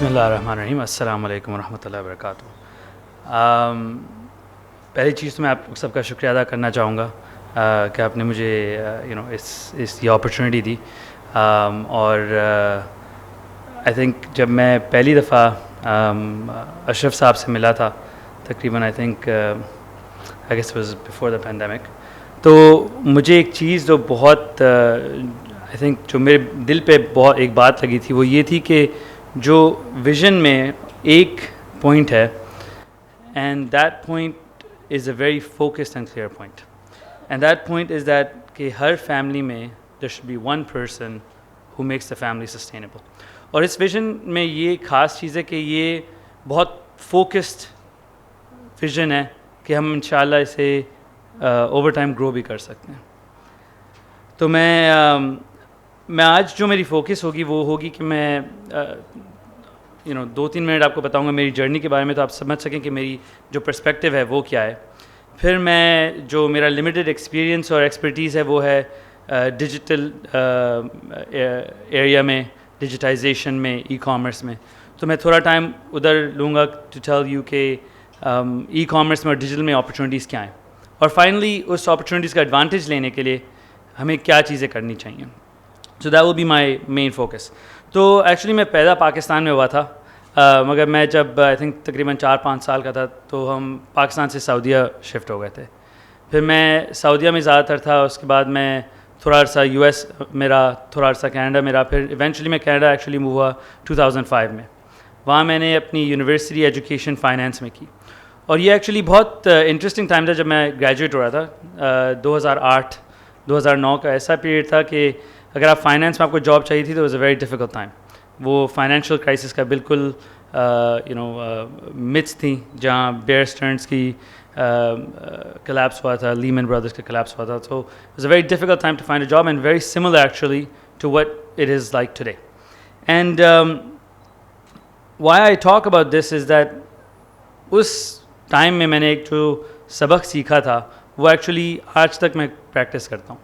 بسم اللہ الرحمن الرحیم. السلام علیکم ورحمۃ اللہ وبرکاتہ. پہلی چیز تو میں آپ سب کا شکریہ ادا کرنا چاہوں گا کہ آپ نے مجھے اس یہ اپرچونیٹی دی. اور آئی تھنک جب میں پہلی دفعہ اشرف صاحب سے ملا تھا تقریباً I think I guess was before the pandemic, تو مجھے ایک چیز جو بہت آئی تھنک جو میرے دل پہ بہت ایک بات لگی تھی وہ یہ تھی کہ جو ویژن میں ایک پوائنٹ ہے and that point is a very focused and clear point, and that point is that کہ ہر فیملی میں there should be one person ہو میکس دا فیملی سسٹینیبل. اور اس ویژن میں یہ خاص چیز ہے کہ یہ بہت فوکسڈ ویژن ہے کہ ہم انشاءاللہ اسے اوور ٹائم گرو بھی کر سکتے ہیں. تو میں آج جو میری فوکس ہوگی وہ ہوگی کہ میں 2-3 منٹ آپ کو بتاؤں گا میری جرنی کے بارے میں, تو آپ سمجھ سکیں کہ میری جو پرسپیکٹیو ہے وہ کیا ہے. پھر میں جو میرا لمیٹڈ ایکسپیرینس اور ایکسپرٹیز ہے وہ ہے ڈیجیٹل ایریا میں, ڈیجیٹائزیشن میں, ای کامرس میں. تو میں تھوڑا ٹائم ادھر لوں گا ٹو ٹیل یو کہ ای کامرس میں اور ڈیجیٹل میں اپرچونیٹیز کیا ہیں, اور فائنلی اس اپرچونیٹیز کا ایڈوانٹیج لینے کے لیے ہمیں کیا چیزیں کرنی چاہیے. So that will be my main focus. تو ایکچولی میں پیدا پاکستان میں ہوا تھا, مگر میں جب آئی تھنک تقریباً 4-5 سال کا تھا تو ہم پاکستان سے سعودیہ شفٹ ہو گئے تھے. پھر میں سعودیہ میں زیادہ تر تھا, اس کے بعد میں تھوڑا عرصہ یو ایس میرا, تھوڑا عرصہ کینیڈا میرا, پھر ایونچولی میں کینیڈا ایکچولی موو ہوا 2005 میں. وہاں میں نے اپنی یونیورسٹی ایجوکیشن فائنینس میں کی, اور یہ ایکچولی بہت انٹرسٹنگ ٹائم تھا جب میں گریجویٹ ہو رہا تھا. 2008-2009 کا ایسا پیریڈ تھا کہ اگر آپ فائنینس میں آپ کو جاب چاہیے تھی تو was a very difficult time. وہ فائنینشیل کرائسس کا بالکل مڈس تھیں جہاں بیئر اسٹرنس کی کلیپس ہوا تھا, لیمن برادرس کا کلیپس ہوا تھا. So it's a very difficult time to find a job and very similar actually to what it is like today. And why I talk about this is that اس time میں میں نے ایک جو سبق سیکھا تھا وہ ایکچولی آج تک میں پریکٹس کرتا ہوں.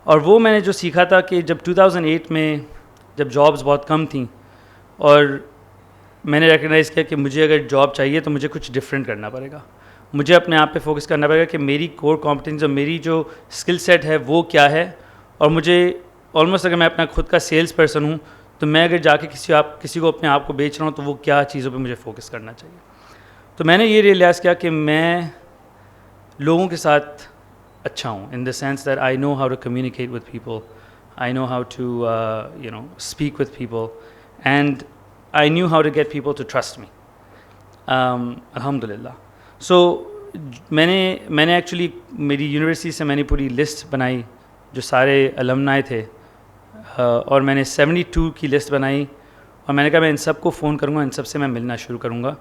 اور وہ میں نے جو سیکھا تھا کہ جب 2008 میں جب جابس بہت کم تھیں اور میں نے ریکگنائز کیا کہ مجھے اگر جاب چاہیے تو مجھے کچھ ڈفرینٹ کرنا پڑے گا, مجھے اپنے آپ پہ فوکس کرنا پڑے گا کہ میری کور کمپٹنس اور میری جو اسکل سیٹ ہے وہ کیا ہے. اور مجھے آلموسٹ اگر میں اپنا خود کا سیلس پرسن ہوں تو میں اگر جا کے کسی کو اپنے آپ کو بیچ رہا ہوں تو وہ کیا چیزوں پہ مجھے فوکس کرنا چاہیے. تو میں نے یہ ریئلائز کیا کہ میں لوگوں کے ساتھ اچھا ہوں, in the sense that I know how to communicate with people, I know how to speak with people, and I knew how to get people to trust me. Alhamdulillah. So میں نے ایکچولی میری university سے میں نے پوری list بنائی جو سارے المنائی تھے, اور میں نے 72 کی لسٹ بنائی, اور میں نے کہا میں ان سب کو فون کروں گا, ان سب سے میں ملنا شروع کروں گا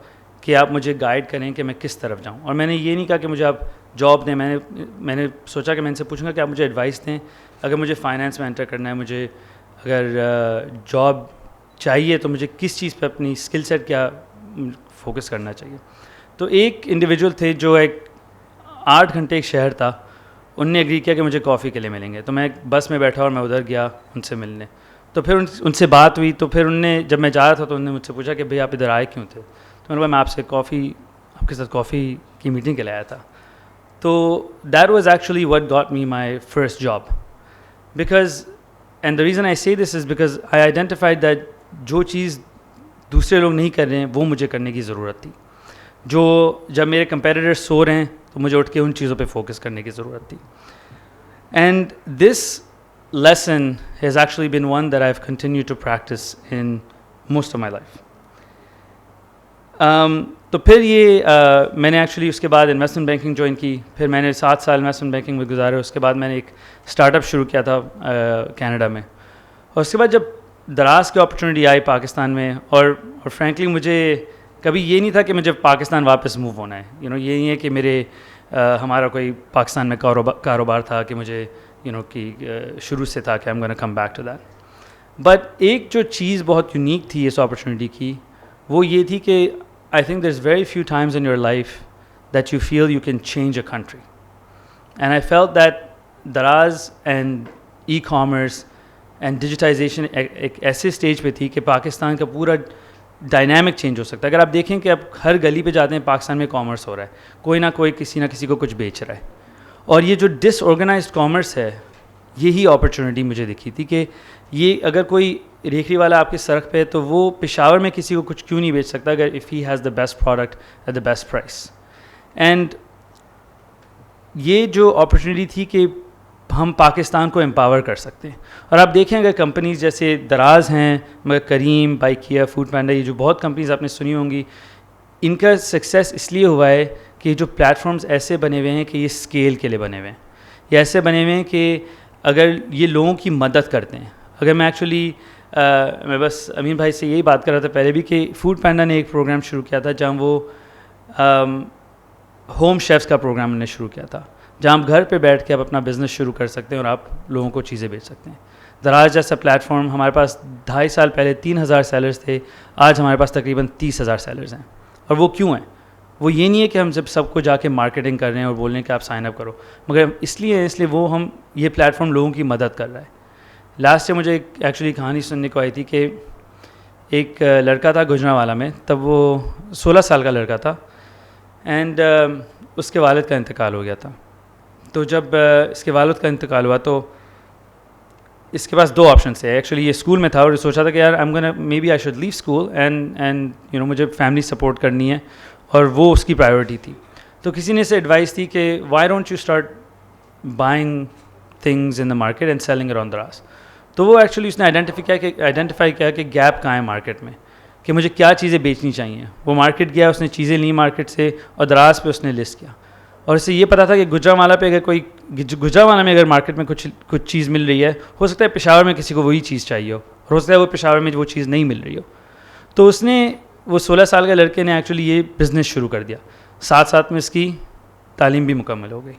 کہ آپ مجھے گائیڈ کریں کہ میں کس طرف جاؤں. اور میں نے یہ نہیں کہا کہ مجھے آپ جاب دیں, میں نے سوچا کہ میں ان سے پوچھوں گا کہ آپ مجھے ایڈوائس دیں اگر مجھے فائنینس میں انٹر کرنا ہے, مجھے اگر جاب چاہیے تو مجھے کس چیز پہ اپنی اسکل سیٹ کیا فوکس کرنا چاہیے. تو ایک انڈیویجول تھے جو ایک 8 گھنٹے ایک شہر تھا, ان نے اگری کیا کہ مجھے کافی کے لیے ملیں گے. تو میں بس میں بیٹھا اور میں ادھر گیا ان سے ملنے. تو پھر ان سے بات ہوئی, تو پھر ان نے جب میں جا رہا تھا تو انہوں نے مجھ سے پوچھا کہ بھئی آپ ادھر آئے کیوں تھے. تو میں نے کہا میں آپ کے ساتھ کافی کی میٹنگ کے لیے آیا تھا. تو that was actually what got me my first job, because and the reason I say this is because I identified that جو چیز دوسرے لوگ نہیں کر رہے ہیں وہ مجھے کرنے کی ضرورت تھی. جو جب میرے کمپیٹیٹر سو رہے ہیں تو مجھے اٹھ کے ان چیزوں پہ فوکس کرنے کی ضرورت تھی. And this lesson has actually been one that I've continued to practice in most of my life. تو پھر یہ میں نے ایکچولی اس کے بعد انویسٹمنٹ بینکنگ جوائن کی, پھر میں نے 7 سال انویسٹمنٹ بینکنگ میں گزارے. اس کے بعد میں نے ایک اسٹارٹ اپ شروع کیا تھا کینیڈا میں, اور اس کے بعد جب دراز کی اپرچونیٹی آئی پاکستان میں, اور فرینکلی مجھے کبھی یہ نہیں تھا کہ مجھے پاکستان واپس موو ہونا ہے. یہ نہیں ہے کہ ہمارا کوئی پاکستان میں کاروبار تھا کہ مجھے کہ شروع سے تھا کہ I'm gonna come back to that. But ایک جو چیز بہت یونیک تھی اس اپرچونیٹی کی وہ یہ تھی کہ I think there's very few times in your life that you feel you can change a country. And I felt that Daraz and e-commerce and digitization ایک ایسے اسٹیج پہ تھی کہ پاکستان کا پورا ڈائنامک چینج ہو سکتا ہے. اگر آپ دیکھیں کہ اب ہر گلی پہ جاتے ہیں پاکستان میں کامرس ہو رہا ہے, کوئی نہ کوئی کسی نہ کسی کو کچھ بیچ رہا ہے, اور یہ جو ڈس آرگنائزڈ کامرس ہے یہی اپرچونیٹی مجھے دکھی تھی کہ یہ اگر کوئی ریکھڑی والا آپ کی سڑک پہ ہے تو وہ پشاور میں کسی کو کچھ کیوں نہیں بیچ سکتا اگر if he has the best product at the best price. And یہ جو اپرچونیٹی تھی کہ ہم پاکستان کو امپاور کر سکتے ہیں. اور آپ دیکھیں اگر کمپنیز جیسے دراز ہیں, مگر کریم, بائکیا, فوڈ پینڈا, یہ جو بہت کمپنیز آپ نے سنی ہوں گی, ان کا سکسیس اس لیے ہوا ہے کہ یہ جو پلیٹ فارمز ایسے بنے ہوئے ہیں کہ یہ اسکیل کے لیے بنے ہوئے ہیں, یہ ایسے بنے ہوئے ہیں کہ اگر یہ لوگوں کی مدد کرتے ہیں. اگر میں ایکچولی میں بس امین بھائی سے یہی بات کر رہا تھا پہلے بھی کہ فوڈ پینڈا نے ایک پروگرام شروع کیا تھا جہاں وہ ہوم شیفز کا پروگرام نے شروع کیا تھا, جہاں آپ گھر پہ بیٹھ کے آپ اپنا بزنس شروع کر سکتے ہیں اور آپ لوگوں کو چیزیں بیچ سکتے ہیں. دراز جیسا پلیٹ فارم ہمارے پاس 2.5 سال پہلے 3,000 سیلرز تھے, آج ہمارے پاس تقریباً 30,000 سیلرز ہیں. اور وہ کیوں ہیں؟ وہ یہ نہیں ہے کہ ہم جب سب کو جا کے مارکیٹنگ کر رہے ہیں اور بول رہے ہیں کہ آپ سائن اپ کرو, مگر اس لیے وہ ہم یہ پلیٹ فارم لوگوں کی مدد کر رہا ہے. لاسٹ سے مجھے ایکچولی کہانی سننے کو آئی تھی کہ ایک لڑکا تھا گجرانوالہ میں, تب وہ 16 سال کا لڑکا تھا, اینڈ اس کے والد کا انتقال ہو گیا تھا. تو جب اس کے والد کا انتقال ہوا تو اس کے پاس 2 آپشن تھے. ایکچولی یہ اسکول میں تھا اور سوچا تھا کہ یار maybe I should leave school and مجھے فیملی سپورٹ کرنی ہے, اور وہ اس کی پرائیورٹی تھی. تو کسی نے اسے ایڈوائس دی کہ why don't you start buying things in the market and selling around Daraz. تو وہ ایکچولی اس نے آئیڈینٹیفائی کیا کہ گیپ کہاں ہے مارکیٹ میں, کہ مجھے کیا چیزیں بیچنی چاہیے. وہ مارکیٹ گیا, اس نے چیزیں لیں مارکیٹ سے, اور دراز پہ اس نے لسٹ کیا. اور اسے یہ پتا تھا کہ گجرانوالہ پہ اگر گجرانوالہ میں اگر مارکیٹ میں کچھ چیز مل رہی ہے, ہو سکتا ہے پشاور میں کسی کو وہی چیز چاہیے ہو, اور ہو سکتا ہے وہ پشاور میں وہ چیز نہیں مل رہی ہو. تو اس نے وہ 16 سال کے لڑکے نے ایکچولی یہ بزنس شروع کر دیا, ساتھ میں اس کی تعلیم بھی مکمل ہو گئی.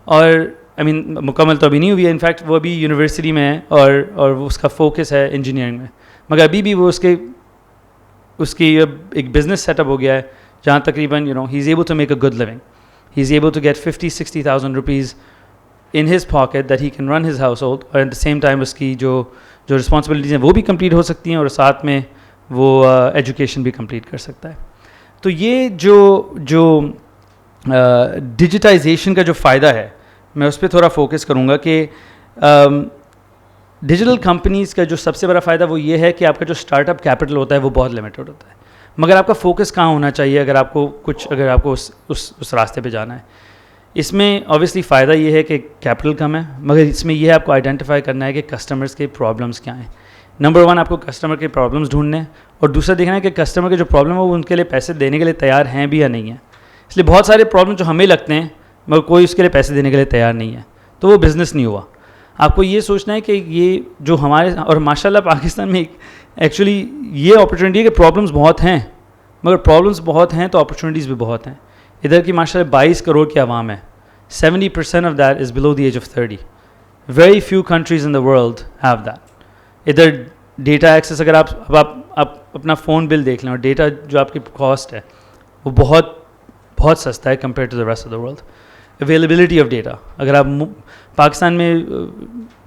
اور مکمل تو ابھی نہیں ہوئی ہے, انفیکٹ وہ ابھی یونیورسٹی میں ہے اور وہ اس کا فوکس ہے انجینئرنگ میں, مگر ابھی بھی وہ اس کی ایک بزنس سیٹ اپ ہو گیا ہے جہاں تقریباً ہی is able to make a good living. He is able to get 50,000-60,000 rupees in his pocket that he can run his household, اور at the same time اس کی جو responsibilities ہیں وہ بھی کمپلیٹ ہو سکتی ہیں, اور ساتھ میں وہ ایجوکیشن بھی کمپلیٹ کر سکتا ہے. تو یہ جو ڈیجیٹائزیشن کا جو فائدہ ہے, میں اس پہ تھوڑا فوکس کروں گا کہ ڈیجیٹل کمپنیز کا جو سب سے بڑا فائدہ وہ یہ ہے کہ آپ کا جو اسٹارٹ اپ کیپٹل ہوتا ہے وہ بہت لمیٹڈ ہوتا ہے, مگر آپ کا فوکس کہاں ہونا چاہیے اگر آپ کو اس راستے پہ جانا ہے. اس میں اوبیسلی فائدہ یہ ہے کہ کیپٹل کم ہے, مگر اس میں یہ ہے آپ کو آئیڈینٹیفائی کرنا ہے کہ کسٹمرز کے پرابلمس کیا ہیں. نمبر 1 آپ کو کسٹمر کے پرابلمس ڈھونڈنے ہیں, اور دوسرا دیکھنا ہے کہ کسٹمر کے جو پرابلم ہے وہ ان کے لیے پیسے دینے کے لیے تیار ہیں بھی یا نہیں ہیں. اس لیے بہت سارے پرابلم جو ہمیں لگتے ہیں مگر کوئی اس کے لیے پیسے دینے کے لیے تیار نہیں ہے, تو وہ بزنس نہیں ہوا. آپ کو یہ سوچنا ہے کہ یہ جو ہمارے, اور ماشاء اللہ پاکستان میں ایکچولی یہ اپرچونیٹی ہے کہ پرابلمس بہت ہیں, مگر پرابلمس بہت ہیں تو اپرچونیٹیز بھی بہت ہیں. ادھر کی ماشاء اللہ 22 کروڑ کی عوام ہے, 70% of that is below the age of 30. Very few countries in the world have that. ادھر ڈیٹا ایکسیس, اگر آپ اپنا فون بل دیکھ لیں, اور ڈیٹا جو آپ کی کاسٹ ہے وہ بہت سستا ہے compare to the rest of the world. Availability of data, اگر آپ پاکستان میں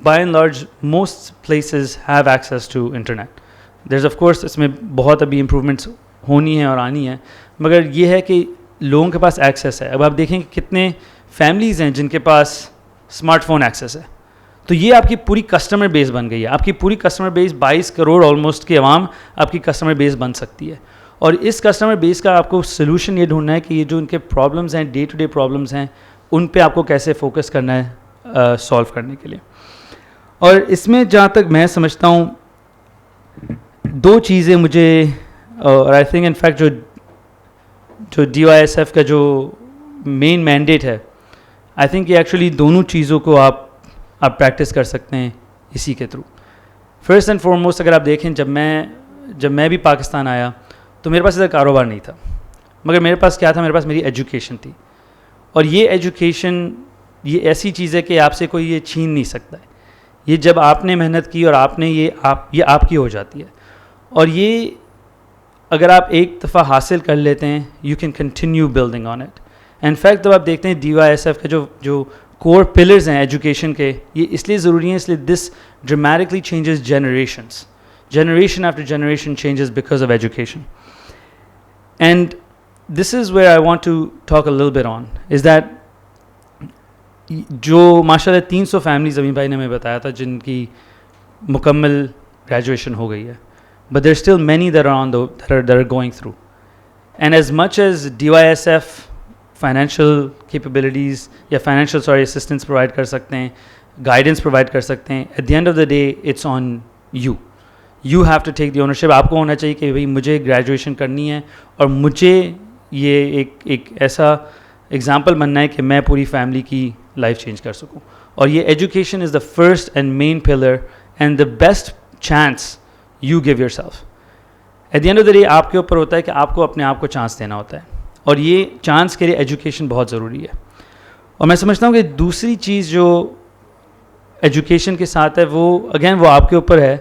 by and large most places have access to internet. There is of course اس میں بہت ابھی امپرومنٹس ہونی ہے اور آنی ہے, مگر یہ ہے کہ لوگوں کے پاس ایکسیس ہے. اب آپ دیکھیں کہ کتنے فیملیز ہیں جن کے پاس اسمارٹ فون ایکسیس ہے, تو یہ آپ کی پوری کسٹمر بیس بن گئی ہے. آپ کی پوری کسٹمر بیس 22 کروڑ آلموسٹ کی عوام آپ کی کسٹمر بیس بن سکتی ہے. اور اس کسٹمر بیس کا آپ کو سلوشن یہ ڈھونڈنا ہے کہ یہ جو ان کے پرابلمس ہیں, ڈے ٹو ڈے پرابلمس ہیں, ان پہ آپ کو کیسے فوکس کرنا ہے سالو کرنے کے لیے. اور اس میں جہاں تک میں سمجھتا ہوں 2 چیزیں مجھے, اور آئی تھنک انفیکٹ جو DYSF کا جو مین مینڈیٹ ہے, آئی تھنک یہ ایکچولی دونوں چیزوں کو آپ پریکٹس کر سکتے ہیں اسی کے تھرو. فرسٹ اینڈ فارموسٹ اگر آپ دیکھیں, جب میں بھی پاکستان آیا تو میرے پاس ادھر کاروبار نہیں تھا, مگر میرے پاس کیا تھا, میرے پاس میری ایجوکیشن تھی. اور یہ ایجوکیشن یہ ایسی چیز ہے کہ آپ سے کوئی یہ چھین نہیں سکتا ہے. یہ جب آپ نے محنت کی اور آپ نے یہ آپ کی ہو جاتی ہے. اور یہ اگر آپ ایک دفعہ حاصل کر لیتے ہیں, you can continue building on it. In fact جب آپ دیکھتے ہیں DYSF کا جو کور پلرز ہیں ایجوکیشن کے, یہ اس لیے ضروری ہیں, اس لیے this dramatically changes generation after generation changes because of education. And this is where I want to talk a little bit on, is that جو ماشاء اللہ 300 فیملیز ابھی بھائی نے ہمیں بتایا تھا جن کی مکمل گریجویشن ہو گئی ہے, but there still many there on there going through. And as much as DYSF financial capabilities یا فائنینشیل اسسٹنس پرووائڈ کر سکتے ہیں, گائیڈنس پرووائڈ کر سکتے ہیں, at the end of the day it's on you have to take the ownership. آپ کو ہونا چاہیے کہ بھائی مجھے گریجویشن کرنی ہے اور مجھے یہ ایک ایسا ایگزامپل بننا ہے کہ میں پوری فیملی کی لائف چینج کر سکوں. اور یہ education is the first and main pillar and the best chance you give your at the end of the day آپ کے اوپر ہوتا ہے کہ آپ کو اپنے آپ کو چانس دینا ہوتا ہے, اور یہ چانس کے لیے ایجوکیشن بہت ضروری ہے. اور میں سمجھتا ہوں کہ دوسری چیز جو ایجوکیشن کے ساتھ ہے وہ اگین وہ آپ کے اوپر ہے,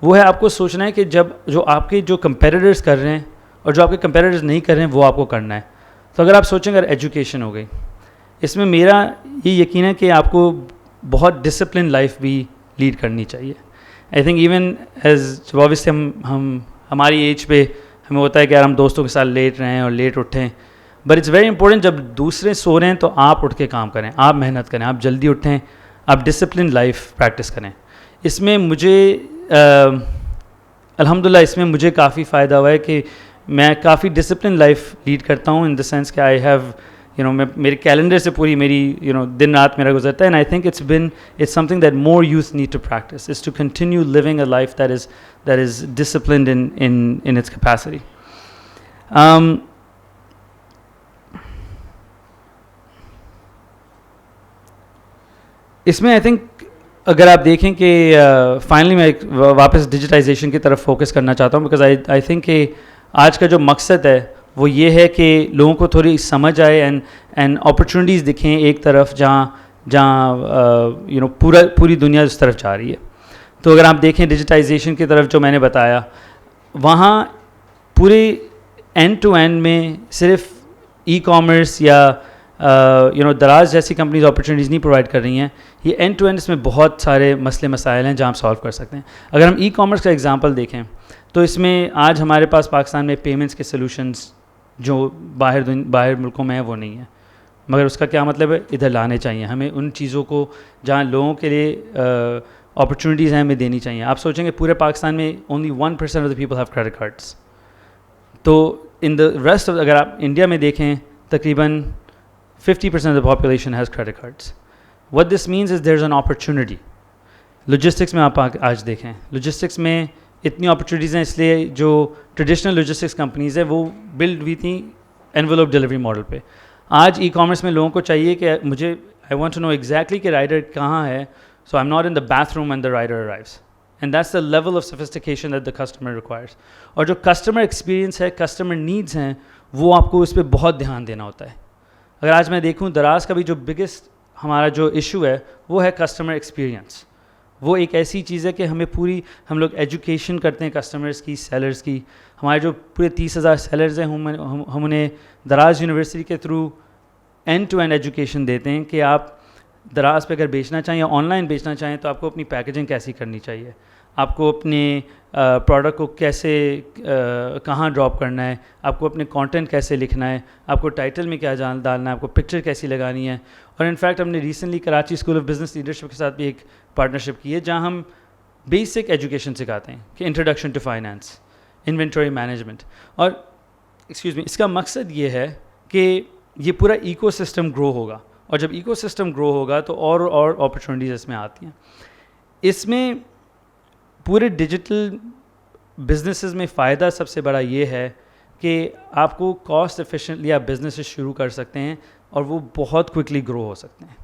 وہ ہے آپ کو سوچنا ہے کہ جو آپ کے جو کمپیٹیٹرز کر رہے ہیں اور جو آپ کے کمپیٹیٹرز نہیں کر رہے ہیں وہ آپ کو کرنا ہے. تو اگر آپ سوچیں اگر ایجوکیشن ہو گئی, اس میں میرا یہ یقین ہے کہ آپ کو بہت ڈسپلن لائف بھی لیڈ کرنی چاہیے. I think even as obviously ہماری ایج پہ ہمیں ہوتا ہے کہ یار ہم دوستوں کے ساتھ لیٹ رہے ہیں اور لیٹ اٹھیں, بٹ اٹس ویری امپورٹنٹ جب دوسرے سو رہے ہیں تو آپ اٹھ کے کام کریں, آپ محنت کریں, آپ جلدی اٹھیں, آپ ڈسپلن لائف پریکٹس کریں. اس میں مجھے الحمدللہ اس میں مجھے کافی فائدہ ہوا ہے کہ میں کافی ڈسپلن لائف لیڈ کرتا ہوں, ان دا سینس کہ آئی ہیو میں میرے کیلنڈر سے پوری میری دن رات میرا گزرتا ہے. And I think it's something that more youth need to practice, is to continue living a life that is disciplined in its capacity. اس میں آئی تھنک اگر آپ دیکھیں کہ فائنلی میں واپس ڈیجیٹائزیشن کی طرف فوکس کرنا چاہتا ہوں, بیکاز آئی تھنک کہ آج کا جو مقصد ہے وہ یہ ہے کہ لوگوں کو تھوڑی سمجھ آئے اینڈ اپرچونیٹیز دکھیں ایک طرف جہاں پوری دنیا اس طرف جا رہی ہے. تو اگر آپ دیکھیں ڈیجیٹائزیشن کی طرف جو میں نے بتایا, وہاں پورے اینڈ ٹو اینڈ میں صرف ای کامرس یا دراز جیسی کمپنیز اپرچونیٹیز نہیں پرووائڈ کر رہی ہیں, یہ اینڈ ٹو اینڈ اس میں بہت سارے مسئلے مسائل ہیں جہاں آپ سالو کر سکتے ہیں. اگر ہم ای کامرس کا ایگزامپل دیکھیں تو اس میں آج ہمارے پاس پاکستان میں پیمنٹس کے سلوشنز جو باہر ملکوں میں ہیں وہ نہیں ہیں, مگر اس کا کیا مطلب ہے, ادھر لانے چاہیے ہمیں ان چیزوں کو جہاں لوگوں کے لیے اپرچونیٹیز ہیں ہمیں دینی چاہیے. آپ سوچیں کہ پورے پاکستان میں only 1% of the people have credit cards, تو ان دا ریسٹ اگر آپ انڈیا میں دیکھیں تقریباً 50% of the population has credit cards. What this means is there's an opportunity. Logistics میں آپ آج دیکھیں, logistics میں اتنی opportunities ہیں, اس لیے جو ٹریڈیشنل logistics companies ہیں وہ بلڈ ہوئی تھیں envelope delivery model پہ. آج ای کامرس میں لوگوں کو چاہیے کہ مجھے I want to know exactly کہ رائڈر کہاں ہے, so I'm not in the bathroom when the rider arrives. And that's the level of sophistication that the customer requires. اور جو customer experience ہے, customer needs ہیں, وہ آپ کو اس پہ بہت دھیان دینا ہوتا ہے. اگر آج میں دیکھوں دراز کا بھی جو بگیسٹ ہمارا جو ایشو ہے وہ ہے کسٹمر ایکسپیرینس. وہ ایک ایسی چیز ہے کہ ہم لوگ ایجوکیشن کرتے ہیں کسٹمرز کی, سیلرز کی. ہمارے جو پورے 30,000 سیلرز ہیں ہم انہیں دراز یونیورسٹی کے through end to end education دیتے ہیں کہ آپ دراز پہ اگر بیچنا چاہیں یا آن لائن بیچنا چاہیں تو آپ کو اپنی پیکیجنگ کیسی کرنی چاہیے, آپ کو اپنے پروڈکٹ کو کیسے کہاں ڈراپ کرنا ہے, آپ کو اپنے کانٹینٹ کیسے لکھنا ہے, آپ کو ٹائٹل میں کیا ڈالنا ہے, آپ کو پکچر کیسی لگانی ہے. اور انفیکٹ ہم نے recently Karachi school of business leadership کے ساتھ بھی ایک پارٹنرشپ کی ہے جہاں ہم بیسک ایجوکیشن سکھاتے ہیں کہ introduction to finance, inventory management. اور اس کا مقصد یہ ہے کہ یہ پورا ایکو سسٹم گرو ہوگا, اور جب ایکو سسٹم گرو ہوگا تو اور اپرچونیٹیز اس میں آتی ہیں. اس میں پورے ڈیجیٹل بزنسز میں فائدہ سب سے بڑا یہ ہے کہ آپ کو کاسٹ ایفیشینٹلی آپ بزنسز شروع کر سکتے ہیں اور وہ بہت کوئکلی گرو ہو سکتے ہیں.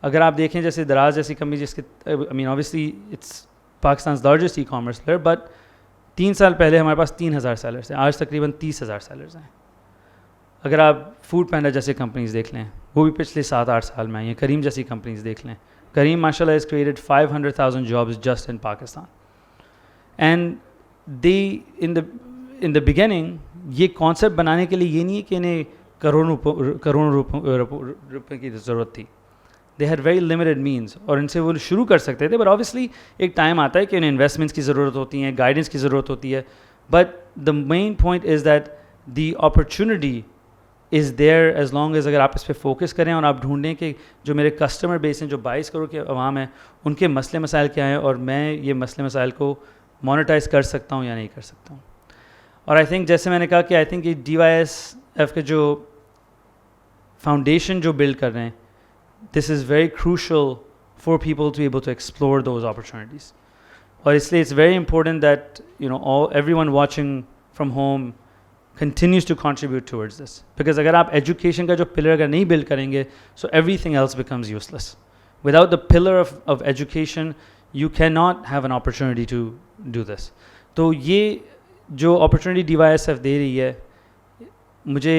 اگر آپ دیکھیں جیسے دراز جیسی کمپنی جس کے obviously it's Pakistan's largest e-commerce player, but 3 سال پہلے ہمارے پاس 3,000 سیلرس ہیں, آج تقریباً 30,000 سیلرس ہیں. اگر آپ فوڈ پینڈا جیسے کمپنیز دیکھ لیں وہ بھی پچھلے 7-8 سال میں آئی ہیں. کریم جیسی کمپنیز دیکھ لیں, Kareem mashallah has created 500,000 jobs just in Pakistan. And they in the beginning یہ کانسیپٹ بنانے کے لیے یہ نہیں ہے کہ انہیں کروڑوں روپے کی ضرورت تھی. they had very limited means, اور ان سے وہ شروع کر سکتے تھے, but obviously ایک ٹائم آتا ہے کہ انہیں انویسٹمنٹس کی ضرورت ہوتی ہیں, گائیڈنس کی ضرورت ہوتی ہے, but the main point is that the opportunity is there as long as اگر آپ اس پہ فوکس کریں اور آپ ڈھونڈیں کہ جو میرے کسٹمر بیس ہیں, جو 22 کروڑ کے عوام ہیں, ان کے مسئلے مسائل کیا ہیں اور میں یہ مسئلے مسائل کو مانیٹائز کر سکتا ہوں یا نہیں کر سکتا ہوں. اور آئی تھنک جیسے میں نے کہا کہ آئی تھنک یہ DYSF کے جو فاؤنڈیشن جو بلڈ کر رہے ہیں, this is very crucial for people to be able to explore those opportunities. اور اس لیے it's very important that everyone watching from home continues to contribute towards this, because اگر آپ ایجوکیشن کا جو پلر اگر نہیں بلڈ کریں گے, so everything else becomes useless. Without the pillar of education you cannot have an opportunity to do this. تو یہ جو اپرچونیٹی DYSF دے رہی ہے, مجھے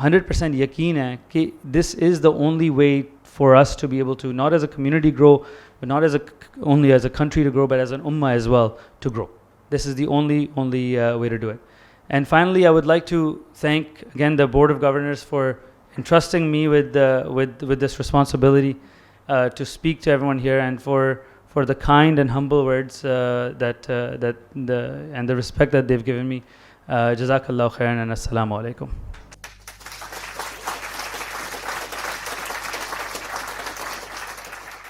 100% یقین ہے کہ this is the only way for us to be able to, not as a community grow, but not only as a country to grow, but as an ummah as well to grow. This is the only way to do it. And finally, I would like to thank again the Board of Governors for entrusting me with this responsibility to speak to everyone here, and for the kind and humble words and the respect that they've given me. Jazakallahu khairan and assalamu alaikum.